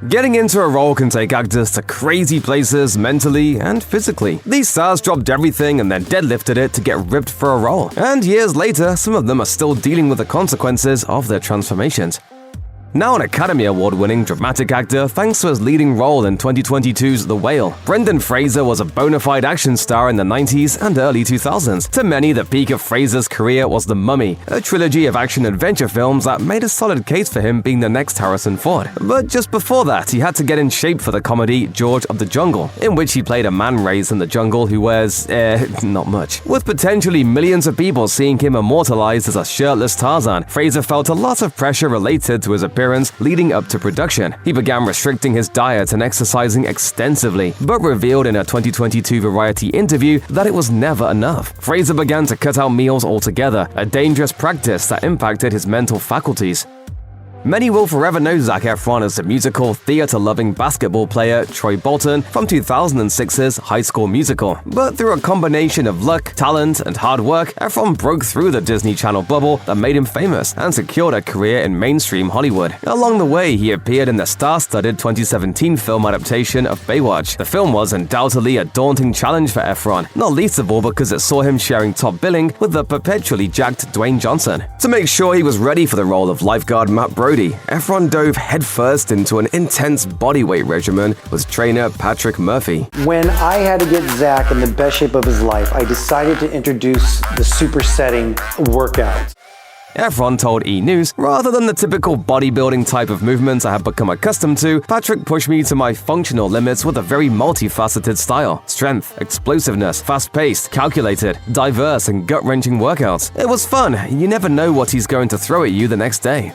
Getting into a role can take actors to crazy places mentally and physically. These stars dropped everything and then deadlifted it to get ripped for a role. And years later, some of them are still dealing with the consequences of their transformations. Now an Academy Award-winning dramatic actor thanks to his leading role in 2022's The Whale, Brendan Fraser was a bona fide action star in the 90s and early 2000s. To many, the peak of Fraser's career was The Mummy, a trilogy of action-adventure films that made a solid case for him being the next Harrison Ford. But just before that, he had to get in shape for the comedy George of the Jungle, in which he played a man raised in the jungle who wears, not much. With potentially millions of people seeing him immortalized as a shirtless Tarzan, Fraser felt a lot of pressure related to his appearance leading up to production. He began restricting his diet and exercising extensively, but revealed in a 2022 Variety interview that it was never enough. Fraser began to cut out meals altogether, a dangerous practice that impacted his mental faculties. Many will forever know Zac Efron as the musical, theater-loving basketball player Troy Bolton from 2006's High School Musical. But through a combination of luck, talent, and hard work, Efron broke through the Disney Channel bubble that made him famous and secured a career in mainstream Hollywood. Along the way, he appeared in the star-studded 2017 film adaptation of Baywatch. The film was undoubtedly a daunting challenge for Efron, not least of all because it saw him sharing top billing with the perpetually jacked Dwayne Johnson. To make sure he was ready for the role of lifeguard Matt Brody, Efron dove headfirst into an intense bodyweight regimen with trainer Patrick Murphy. When I had to get Zac in the best shape of his life, I decided to introduce the supersetting workout. Efron told E! News, rather than the typical bodybuilding type of movements I have become accustomed to, Patrick pushed me to my functional limits with a very multifaceted style. Strength, explosiveness, fast-paced, calculated, diverse, and gut-wrenching workouts. It was fun. You never know what he's going to throw at you the next day.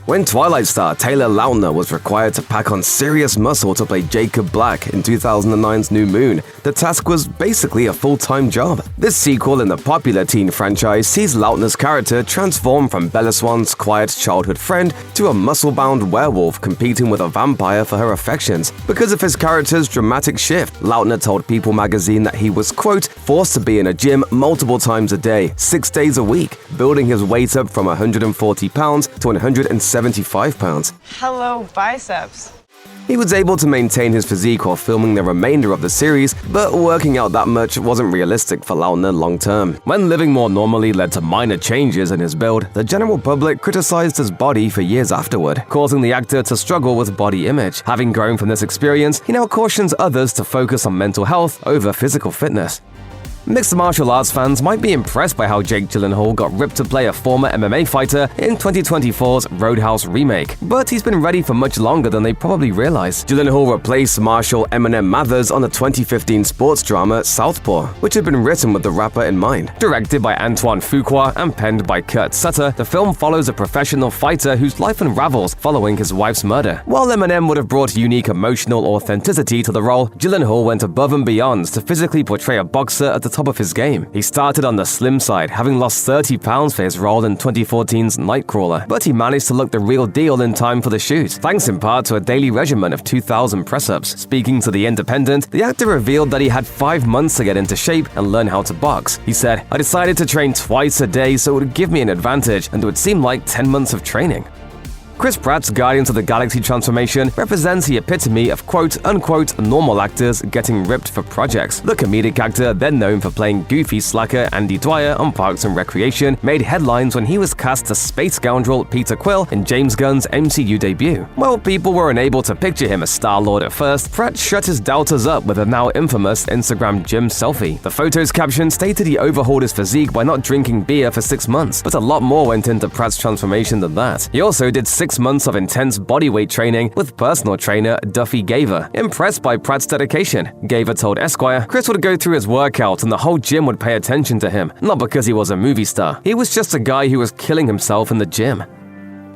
When Twilight star Taylor Lautner was required to pack on serious muscle to play Jacob Black in 2009's New Moon, the task was basically a full-time job. This sequel in the popular teen franchise sees Lautner's character transform from Bella Swan's quiet childhood friend to a muscle-bound werewolf competing with a vampire for her affections. Because of his character's dramatic shift, Lautner told People magazine that he was, quote, forced to be in a gym multiple times a day, 6 days a week, building his weight up from 140 pounds to 175 pounds. Hello, biceps. He was able to maintain his physique while filming the remainder of the series, but working out that much wasn't realistic for Lautner long term. When living more normally led to minor changes in his build, the general public criticized his body for years afterward, causing the actor to struggle with body image. Having grown from this experience, he now cautions others to focus on mental health over physical fitness. Mixed martial arts fans might be impressed by how Jake Gyllenhaal got ripped to play a former MMA fighter in 2024's Roadhouse remake, but he's been ready for much longer than they probably realize. Gyllenhaal replaced Marshall Eminem Mathers on the 2015 sports drama Southpaw, which had been written with the rapper in mind. Directed by Antoine Fuqua and penned by Kurt Sutter, the film follows a professional fighter whose life unravels following his wife's murder. While Eminem would have brought unique emotional authenticity to the role, Gyllenhaal went above and beyond to physically portray a boxer at the top of his game. He started on the slim side, having lost 30 pounds for his role in 2014's Nightcrawler, but he managed to look the real deal in time for the shoot, thanks in part to a daily regimen of 2,000 press-ups. Speaking to The Independent, the actor revealed that he had 5 months to get into shape and learn how to box. He said, "I decided to train twice a day so it would give me an advantage, and it would seem like 10 months of training." Chris Pratt's Guardians of the Galaxy transformation represents the epitome of quote-unquote normal actors getting ripped for projects. The comedic actor, then known for playing goofy slacker Andy Dwyer on Parks and Recreation, made headlines when he was cast as space scoundrel Peter Quill in James Gunn's MCU debut. While people were unable to picture him as Star-Lord at first, Pratt shut his doubters up with a now infamous Instagram gym selfie. The photo's caption stated he overhauled his physique by not drinking beer for 6 months, but a lot more went into Pratt's transformation than that. He also did 6 months of intense bodyweight training with personal trainer Duffy Gaver. Impressed by Pratt's dedication, Gaver told Esquire, Chris would go through his workout and the whole gym would pay attention to him, not because he was a movie star. He was just a guy who was killing himself in the gym.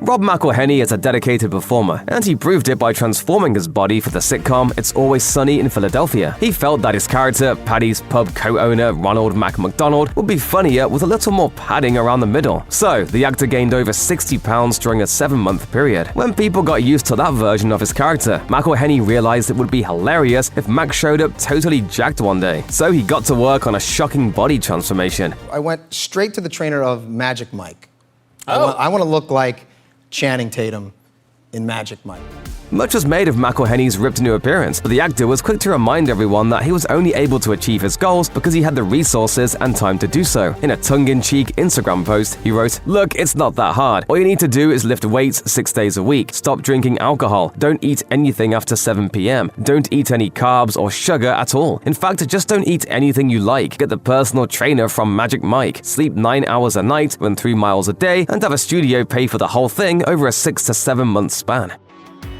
Rob McElhenney is a dedicated performer, and he proved it by transforming his body for the sitcom It's Always Sunny in Philadelphia. He felt that his character, Paddy's pub co-owner Ronald McDonald, would be funnier with a little more padding around the middle. So, the actor gained over 60 pounds during a 7-month period. When people got used to that version of his character, McElhenney realized it would be hilarious if Mac showed up totally jacked one day. So he got to work on a shocking body transformation. I went straight to the trainer of Magic Mike. I want to look like Channing Tatum in Magic Mike. Much was made of McElhenney's ripped new appearance, but the actor was quick to remind everyone that he was only able to achieve his goals because he had the resources and time to do so. In a tongue-in-cheek Instagram post, he wrote, "Look, it's not that hard. All you need to do is lift weights 6 days a week, stop drinking alcohol, don't eat anything after 7 p.m., don't eat any carbs or sugar at all. In fact, just don't eat anything you like, get the personal trainer from Magic Mike, sleep 9 hours a night, run 3 miles a day, and have a studio pay for the whole thing over a 6 to 7 month span."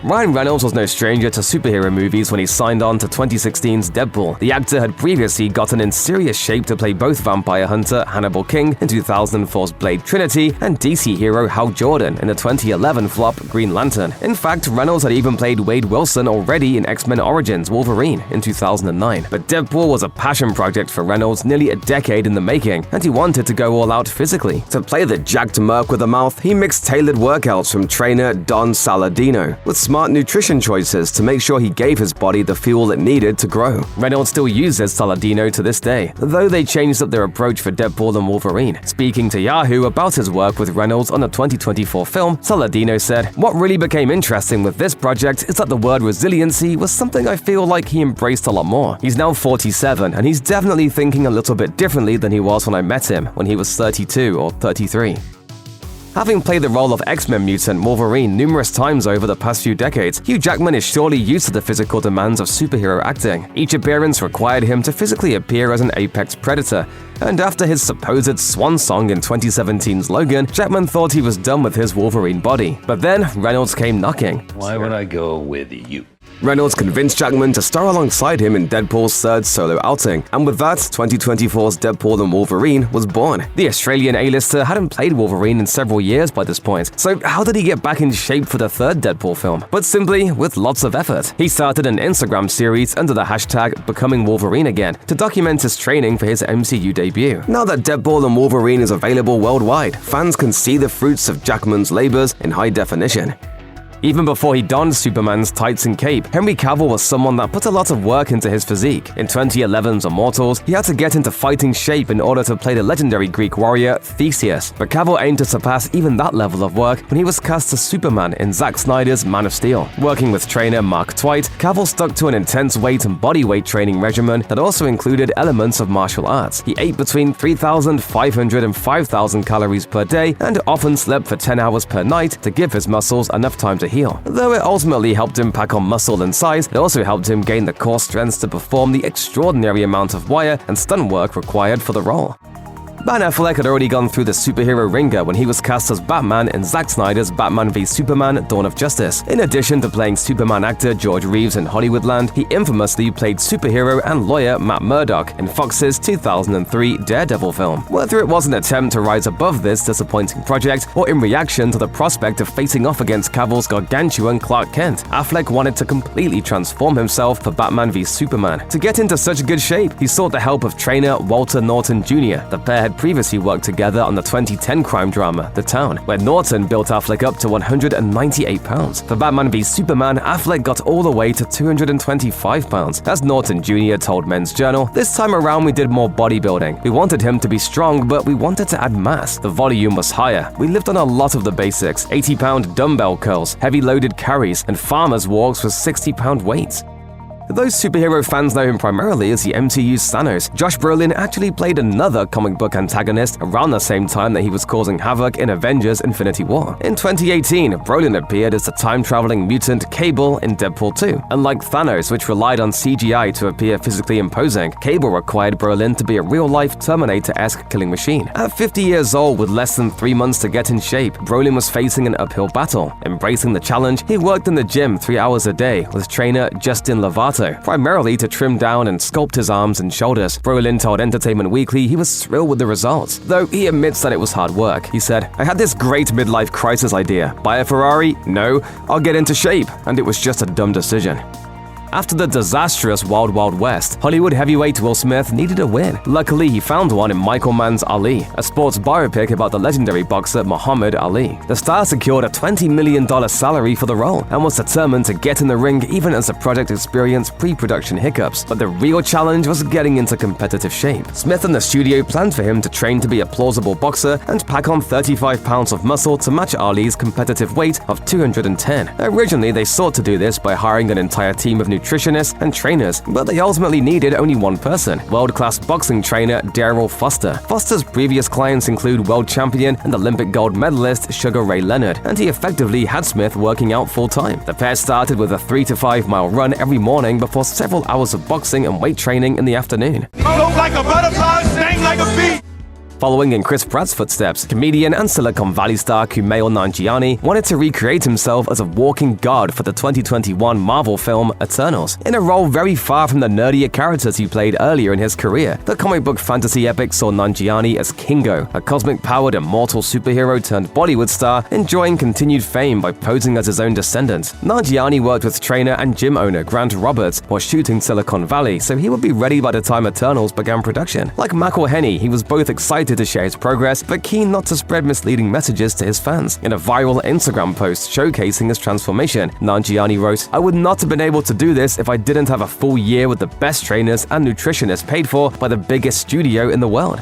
Ryan Reynolds was no stranger to superhero movies when he signed on to 2016's Deadpool. The actor had previously gotten in serious shape to play both vampire hunter Hannibal King in 2004's Blade Trinity and DC hero Hal Jordan in the 2011 flop Green Lantern. In fact, Reynolds had even played Wade Wilson already in X-Men Origins Wolverine in 2009. But Deadpool was a passion project for Reynolds nearly a decade in the making, and he wanted to go all out physically. To play the jacked merc with a mouth, he mixed tailored workouts from trainer Don Saladino with smart nutrition choices to make sure he gave his body the fuel it needed to grow. Reynolds still uses Saladino to this day, though they changed up their approach for Deadpool and Wolverine. Speaking to Yahoo about his work with Reynolds on the 2024 film, Saladino said, "What really became interesting with this project is that the word resiliency was something I feel like he embraced a lot more. He's now 47, and he's definitely thinking a little bit differently than he was when I met him when he was 32 or 33. Having played the role of X-Men mutant Wolverine numerous times over the past few decades, Hugh Jackman is surely used to the physical demands of superhero acting. Each appearance required him to physically appear as an apex predator, and after his supposed swan song in 2017's Logan, Jackman thought he was done with his Wolverine body. But then Reynolds came knocking. Why would I go with you? Reynolds convinced Jackman to star alongside him in Deadpool's third solo outing, and with that, 2024's Deadpool and Wolverine was born. The Australian A-lister hadn't played Wolverine in several years by this point, so how did he get back in shape for the third Deadpool film? But simply with lots of effort. He started an Instagram series under the hashtag Becoming Wolverine Again to document his training for his MCU debut. Now that Deadpool and Wolverine is available worldwide, fans can see the fruits of Jackman's labors in high definition. Even before he donned Superman's tights and cape, Henry Cavill was someone that put a lot of work into his physique. In 2011's Immortals, he had to get into fighting shape in order to play the legendary Greek warrior Theseus, but Cavill aimed to surpass even that level of work when he was cast as Superman in Zack Snyder's Man of Steel. Working with trainer Mark Twight, Cavill stuck to an intense weight and body weight training regimen that also included elements of martial arts. He ate between 3,500 and 5,000 calories per day and often slept for 10 hours per night to give his muscles enough time to heal. Though it ultimately helped him pack on muscle and size, it also helped him gain the core strength to perform the extraordinary amount of wire and stunt work required for the role. Ben Affleck had already gone through the superhero ringer when he was cast as Batman in Zack Snyder's Batman v Superman: Dawn of Justice. In addition to playing Superman actor George Reeves in Hollywoodland, he infamously played superhero and lawyer Matt Murdock in Fox's 2003 Daredevil film. Whether it was an attempt to rise above this disappointing project or in reaction to the prospect of facing off against Cavill's gargantuan Clark Kent, Affleck wanted to completely transform himself for Batman v Superman. To get into such good shape, he sought the help of trainer Walter Norton Jr. The pair had previously worked together on the 2010 crime drama The Town, where Norton built Affleck up to 198 pounds. For Batman v Superman, Affleck got all the way to 225 pounds. As Norton Jr. told Men's Journal, "This time around we did more bodybuilding. We wanted him to be strong, but we wanted to add mass. The volume was higher. We lived on a lot of the basics: 80-pound dumbbell curls, heavy loaded carries, and farmer's walks with 60-pound weights." Those superhero fans know him primarily as the MCU's Thanos. Josh Brolin actually played another comic book antagonist around the same time that he was causing havoc in Avengers: Infinity War. In 2018, Brolin appeared as the time-traveling mutant Cable in Deadpool 2. Unlike Thanos, which relied on CGI to appear physically imposing, Cable required Brolin to be a real-life Terminator-esque killing machine. At 50 years old with less than 3 months to get in shape, Brolin was facing an uphill battle. Embracing the challenge, he worked in the gym 3 hours a day with trainer Justin Lovato, primarily to trim down and sculpt his arms and shoulders. Brolin told Entertainment Weekly he was thrilled with the results, though he admits that it was hard work. He said, "I had this great midlife crisis idea. Buy a Ferrari? No. I'll get into shape. And it was just a dumb decision." After the disastrous Wild Wild West, Hollywood heavyweight Will Smith needed a win. Luckily, he found one in Michael Mann's Ali, a sports biopic about the legendary boxer Muhammad Ali. The star secured a $20 million salary for the role and was determined to get in the ring even as the project experienced pre-production hiccups. But the real challenge was getting into competitive shape. Smith and the studio planned for him to train to be a plausible boxer and pack on 35 pounds of muscle to match Ali's competitive weight of 210. Originally, they sought to do this by hiring an entire team of nutritionists and trainers, but they ultimately needed only one person, world-class boxing trainer Darryl Foster. Foster's previous clients include world champion and Olympic gold medalist Sugar Ray Leonard, and he effectively had Smith working out full-time. The pair started with a 3 to 5 mile run every morning before several hours of boxing and weight training in the afternoon. Float like a butterfly, sting like a bee. Following in Chris Pratt's footsteps, comedian and Silicon Valley star Kumail Nanjiani wanted to recreate himself as a walking god for the 2021 Marvel film Eternals, in a role very far from the nerdier characters he played earlier in his career. The comic book fantasy epic saw Nanjiani as Kingo, a cosmic-powered immortal superhero turned Bollywood star enjoying continued fame by posing as his own descendant. Nanjiani worked with trainer and gym owner Grant Roberts while shooting Silicon Valley, so he would be ready by the time Eternals began production. Like McElhenney, he was both excited to share his progress, but keen not to spread misleading messages to his fans. In a viral Instagram post showcasing his transformation, Nanjiani wrote, "I would not have been able to do this if I didn't have a full year with the best trainers and nutritionists paid for by the biggest studio in the world."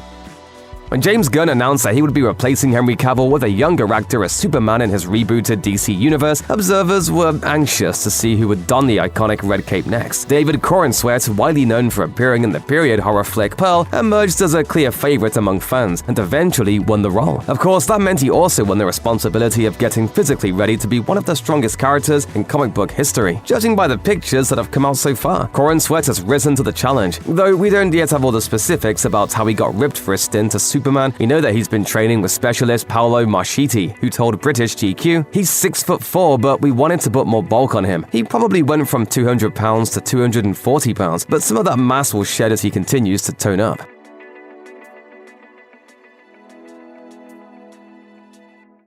When James Gunn announced that he would be replacing Henry Cavill with a younger actor as Superman in his rebooted DC universe, observers were anxious to see who would don the iconic red cape next. David Corenswet, widely known for appearing in the period horror flick Pearl, emerged as a clear favorite among fans and eventually won the role. Of course, that meant he also won the responsibility of getting physically ready to be one of the strongest characters in comic book history. Judging by the pictures that have come out so far, Corenswet has risen to the challenge. Though we don't yet have all the specifics about how he got ripped for his stint as Superman, we know that he's been training with specialist Paolo Marchetti, who told British GQ, "He's 6'4", but we wanted to put more bulk on him. He probably went from 200 pounds to 240 pounds, but some of that mass will shed as he continues to tone up."